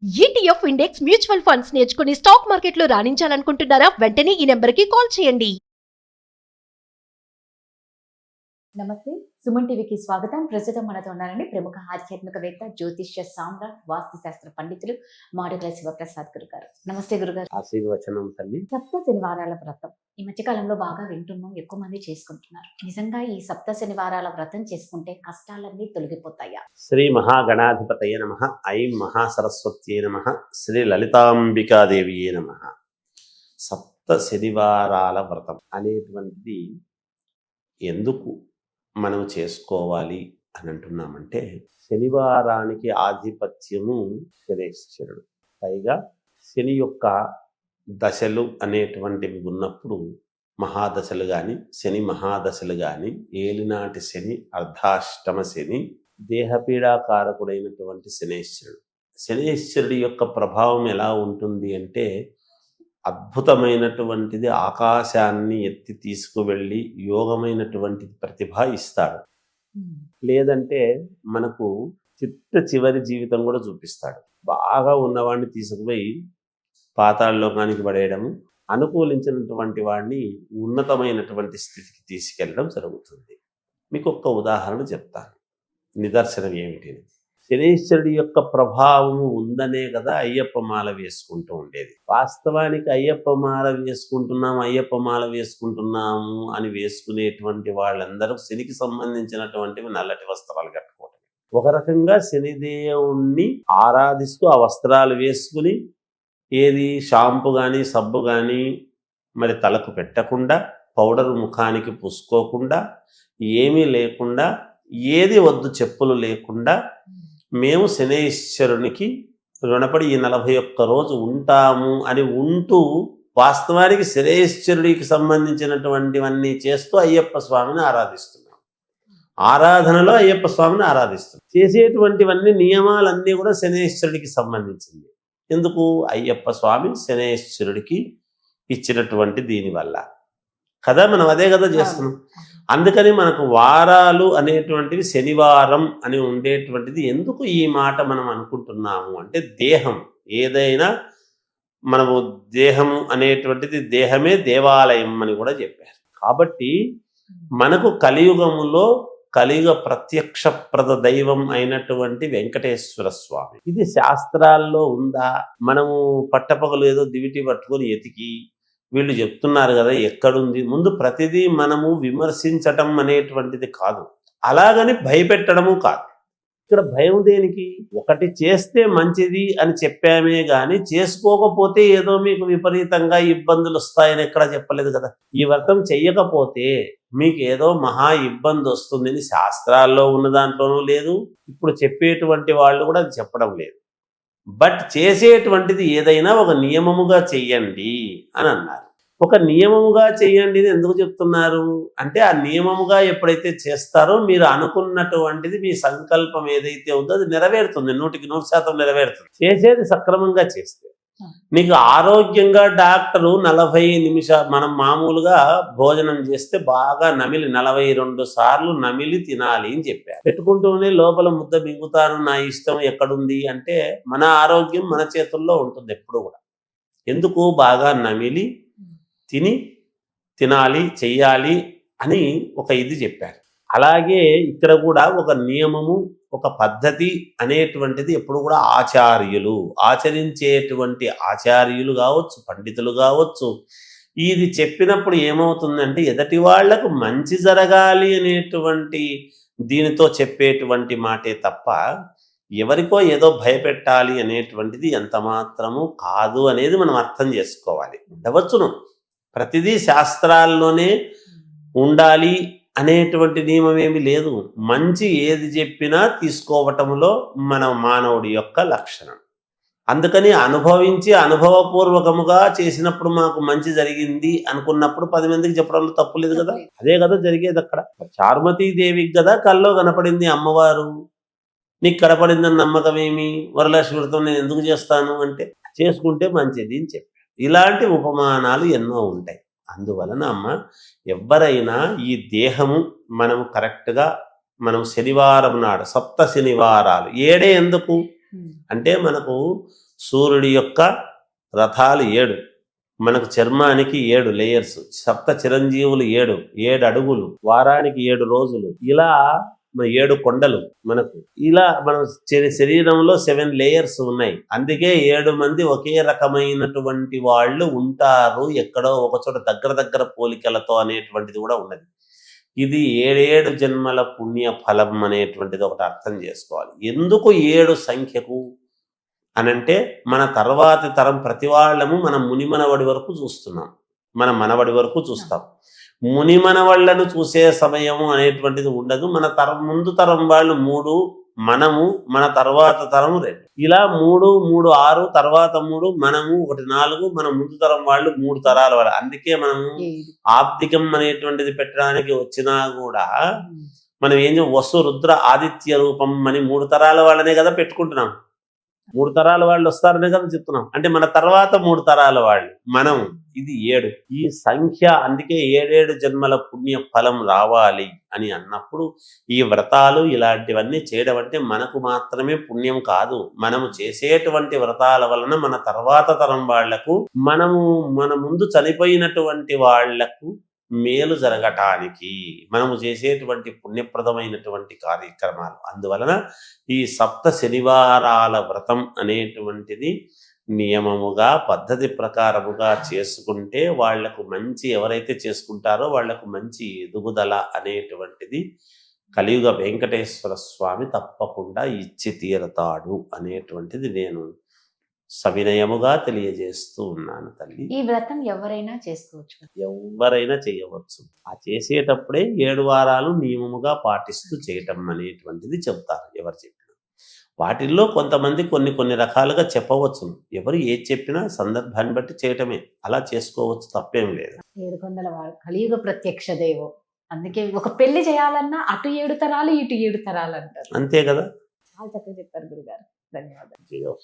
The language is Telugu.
ఈటీఎఫ్ ఇండెక్స్ మ్యూచువల్ ఫండ్స్ నేర్చుకుని స్టాక్ మార్కెట్లో రాణించాలనుకుంటున్నారా? వెంటనే ఈ నెంబర్కి కాల్ చేయండి. నమస్తే, సుమన్ టీవీకి స్వాగతం. ప్రస్తుతం మనతో ఉన్నారండి ప్రముఖ ఆధ్యాత్మికవేత్త, జ్యోతిష్య సామ్రాట్, వాస్తు శాస్త్ర పండితులు మాడుగుల శివప్రసాద్ గురుగారు. నమస్తే గురుగారు. ఆశీర్వచనం తల్లి. సప్త శనివారాల వ్రతం ఈ మధ్యకాలంలో బాగా వింటున్నాం, ఎక్కువ మంది చేసుకుంటున్నారు. నిజంగా ఈ సప్త శనివారాల వ్రతం చేసుకుంటే కష్టాలన్నీ తొలగిపోతాయా? శ్రీ మహాగణాధిపతయ నమః. ఐం మహాసరస్వత్యై నమః. శ్రీ లలితాంబికాదేవియే నమః. సప్త శనివారాల వ్రతం అనేటువంటిది ఎందుకు మనం చేసుకోవాలి అని అంటున్నామంటే, శనివారానికి ఆధిపత్యము శనేశ్వరుడు. పైగా శని యొక్క దశలు అనేటువంటివి ఉన్నప్పుడు మహాదశలు కానీ, శని మహాదశలు కానీ, ఏలినాటి శని, అర్ధాష్టమ శని, దేహపీడాకారకుడైనటువంటి శనేశ్వరుడు. శనేశ్వరుడి యొక్క ప్రభావం ఎలా ఉంటుంది అంటే, అద్భుతమైనటువంటిది ఆకాశాన్ని ఎత్తి తీసుకువెళ్ళి యోగమైనటువంటి ప్రతిభ ఇస్తాడు. లేదంటే మనకు చివరి జీవితం కూడా చూపిస్తాడు. బాగా ఉన్నవాడిని తీసుకుపోయి పాతాళలోకానికి పడేయడము, అనుకూలించినటువంటి వాడిని ఉన్నతమైనటువంటి స్థితికి తీసుకెళ్ళడం జరుగుతుంది. మీకు ఒక్క ఉదాహరణ చెప్తాను, నిదర్శనం ఏమిటి. శనీశ్వరుడి యొక్క ప్రభావము ఉందనే కదా అయ్యప్ప మాల వేసుకుంటూ ఉండేది. వాస్తవానికి అయ్యప్ప మాల వేసుకుంటున్నాము అని వేసుకునేటువంటి వాళ్ళందరూ శనికి సంబంధించినటువంటివి నల్లటి వస్త్రాలు కట్టుకోవడం. ఒక రకంగా శనిదేవుణ్ణి ఆరాధిస్తూ ఆ వస్త్రాలు వేసుకుని, ఏది షాంపు కానీ సబ్బు కానీ మరి తలకు పెట్టకుండా, పౌడరు ముఖానికి పూసుకోకుండా, ఏమీ లేకుండా, ఏది వద్దు చెప్పులు లేకుండా మేము శనేశ్వరునికి రుణపడి ఈ 41 రోజు ఉంటాము అని ఉంటూ, వాస్తవానికి శనేశ్వరుడికి సంబంధించినటువంటివన్నీ చేస్తూ అయ్యప్ప స్వామిని ఆరాధిస్తున్నాం. ఆరాధనలో అయ్యప్ప స్వామిని ఆరాధిస్తున్నాం. చేసేటువంటివన్నీ నియమాలన్నీ కూడా శనేశ్వరుడికి సంబంధించింది. ఎందుకు? అయ్యప్ప స్వామి శనేశ్వరుడికి ఇచ్చినటువంటి దీనివల్ల కదా, మనం అదే కదా చేస్తున్నాం. అందుకని మనకు వారాలు అనేటువంటివి శనివారం అని ఉండేటువంటిది. ఎందుకు ఈ మాట మనం అనుకుంటున్నాము అంటే, దేహం ఏదైనా మనము దేహము అనేటువంటిది, దేహమే దేవాలయం అని కూడా చెప్పారు. కాబట్టి మనకు కలియుగములో కలియుగ ప్రత్యక్షప్రద దైవం అయినటువంటి వెంకటేశ్వర స్వామి, ఇది శాస్త్రాల్లో ఉందా? మనము పట్టపగలు ఏదో దివిటి పట్టుకొని ఎతికి వీళ్ళు చెప్తున్నారు కదా, ఎక్కడుంది? ముందు ప్రతిదీ మనము విమర్శించటం అనేటువంటిది కాదు, అలాగని భయపెట్టడము కాదు. ఇక్కడ భయం దేనికి? ఒకటి చేస్తే మంచిది అని చెప్పామే గాని, చేసుకోకపోతే ఏదో మీకు విపరీతంగా ఇబ్బందులు వస్తాయని ఎక్కడ చెప్పలేదు కదా. ఈ వ్రతం చెయ్యకపోతే మీకు ఏదో మహా ఇబ్బంది వస్తుందని శాస్త్రాల్లో ఉన్న దాంట్లోనూ లేదు, ఇప్పుడు చెప్పేటువంటి వాళ్ళు కూడా అది చెప్పడం లేదు. బట్ చేసేటువంటిది ఏదైనా ఒక నియమముగా చెయ్యండి అని అన్నారు. ఒక నియమముగా చెయ్యండి అని ఎందుకు చెప్తున్నారు అంటే, ఆ నియమముగా ఎప్పుడైతే చేస్తారో మీరు అనుకున్నటువంటిది, మీ సంకల్పం ఏదైతే ఉందో అది నెరవేరుతుంది, 100% నెరవేరుతుంది. చేసేది సక్రమంగా చేస్తే. నీకు ఆరోగ్యంగా డాక్టరు 40 నిమిషాలు, మనం మామూలుగా భోజనం చేస్తే బాగా నమిలి 42 సార్లు నమిలి తినాలి అని చెప్పారు. పెట్టుకుంటూనే లోపల ముద్ద మింగుతాను, నా ఇష్టం ఎక్కడుంది అంటే, మన ఆరోగ్యం మన చేతుల్లో ఉంటుంది ఎప్పుడు కూడా. ఎందుకు? బాగా నమిలి తినాలి, చెయ్యాలి అని ఒక ఇది చెప్పారు. అలాగే ఇక్కడ కూడా ఒక నియమము, ఒక పద్ధతి అనేటువంటిది ఎప్పుడు కూడా ఆచార్యులు, ఆచరించేటువంటి ఆచార్యులు కావచ్చు, పండితులు కావచ్చు, ఇది చెప్పినప్పుడు ఏమవుతుందంటే, ఎదటి వాళ్లకు మంచి జరగాలి అనేటువంటి దీనితో చెప్పేటువంటి మాటే తప్ప, ఎవరికో ఏదో భయపెట్టాలి అనేటువంటిది ఎంత మాత్రము కాదు అనేది మనం అర్థం చేసుకోవాలి. ఉండవచ్చును, ప్రతిదీ శాస్త్రాల్లోనే ఉండాలి అనేటువంటి నియమం ఏమి లేదు. మంచి ఏది చెప్పినా తీసుకోవటంలో మన మానవుడి యొక్క లక్షణం. అందుకని అనుభవించి అనుభవపూర్వకముగా చేసినప్పుడు మాకు మంచి జరిగింది అనుకున్నప్పుడు 10 మందికి చెప్పడంలో తప్పు లేదు కదా. అదే కదా జరిగేది అక్కడ. చారుమతీదేవికి కదా కల్లో కనపడింది అమ్మవారు. నీకు కనపడిందని నమ్మకం ఏమి? వరలక్ష్మి వ్రతం నేను ఎందుకు చేస్తాను అంటే, చేసుకుంటే మంచిది అని చెప్పారు. ఇలాంటి ఉపమానాలు ఎన్నో ఉంటాయి. అందువలన అమ్మ, ఎవరైనా ఈ దేహము మనము కరెక్ట్గా, మనం శనివారం నాడు, సప్త శనివారాలు 7 ఎందుకు అంటే, మనకు సూర్యుడి యొక్క రథాలు 7, మనకు చర్మానికి 7 లేయర్స్, సప్త చిరంజీవులు 7 అడుగులు, వారానికి 7 రోజులు, ఇలా 7 కొండలు మనకు, ఇలా మన శరీరంలో 7 లేయర్స్ ఉన్నాయి. అందుకే 7 మంది ఒకే రకమైనటువంటి వాళ్ళు ఉంటారు ఎక్కడో ఒక చోట దగ్గర పోలికలతో అనేటువంటిది కూడా ఉన్నది. ఇది 7 జన్మల పుణ్య ఫలం అనేటువంటిది ఒకటి అర్థం చేసుకోవాలి. ఎందుకు 7 సంఖ్యకు అనంటే మన తర్వాతి తరం ప్రతి వాళ్ళము మనం మునిమనవడి వరకు చూస్తున్నాం, మన మనవడి వరకు చూస్తాం. మునిమనవాళ్లను చూసే సమయము అనేటువంటిది ఉండదు. మన తరం ముందు తరం వాళ్ళు 3, మనము మన తర్వాత తరం 2, ఇలా 3, 3, 6, తర్వాత 3, మనము 1, 4, మన ముందు తరం వాళ్ళు 3 తరాల వాళ్ళు. అందుకే మనము ఆబ్దికం అనేటువంటిది పెట్టడానికి వచ్చినా కూడా మనం ఏం వసు రుద్ర ఆదిత్య రూపం అని 3 తరాల వాళ్ళనే కదా పెట్టుకుంటున్నాం. 3 తరాల వాళ్ళు వస్తారనే కదా చెప్తున్నాం. అంటే మన తర్వాత 3 తరాల వాళ్ళు మనం. ఇది 7 ఈ సంఖ్య. అందుకే 7 జన్మల పుణ్య ఫలం రావాలి అని అన్నప్పుడు ఈ వ్రతాలు ఇలాంటివన్నీ చేయడం అంటే మనకు మాత్రమే పుణ్యం కాదు, మనము చేసేటువంటి వ్రతాల వలన మన తర్వాత తరం వాళ్లకు, మన ముందు చనిపోయినటువంటి వాళ్లకు మేలు జరగటానికి మనము చేసేటువంటి పుణ్యప్రదమైనటువంటి కార్యక్రమాలు. అందువలన ఈ సప్త శనివారాల వ్రతం అనేటువంటిది నియమముగా పద్ధతి ప్రకారముగా చేసుకుంటే వాళ్లకు మంచి, ఎవరైతే చేసుకుంటారో వాళ్లకు మంచి ఎదుగుదల అనేటువంటిది కలియుగ వెంకటేశ్వర స్వామి తప్పకుండా ఇచ్చి తీరతాడు అనేటువంటిది నేను సవినయముగా తెలియజేస్తూ ఉన్నాను తల్లి. ఈ వ్రతం ఎవరైనా చేసుకోవచ్చు, ఎవరైనా చేయవచ్చు. ఆ చేసేటప్పుడే 7 వారాలు నియమముగా పాటిస్తూ చేయటం అనేటువంటిది చెప్తారు ఎవరు చెప్పినా. వాటిల్లో కొంతమంది కొన్ని రకాలుగా చెప్పవచ్చు. ఎవరు ఏది చెప్పినా సందర్భాన్ని బట్టి చేయటమే, అలా చేసుకోవచ్చు, తప్పేం లేదు. 700 వాడు కలియుగ ప్రత్యక్ష దైవం. అందుకే ఒక పెళ్లి చేయాలన్నా అటు 7 తరాలు ఇటు 7 తరాలు అంటారు. అంతే కదా. చాలా చక్కగా చెప్పారు గురుగారు, ధన్యవాదాలు.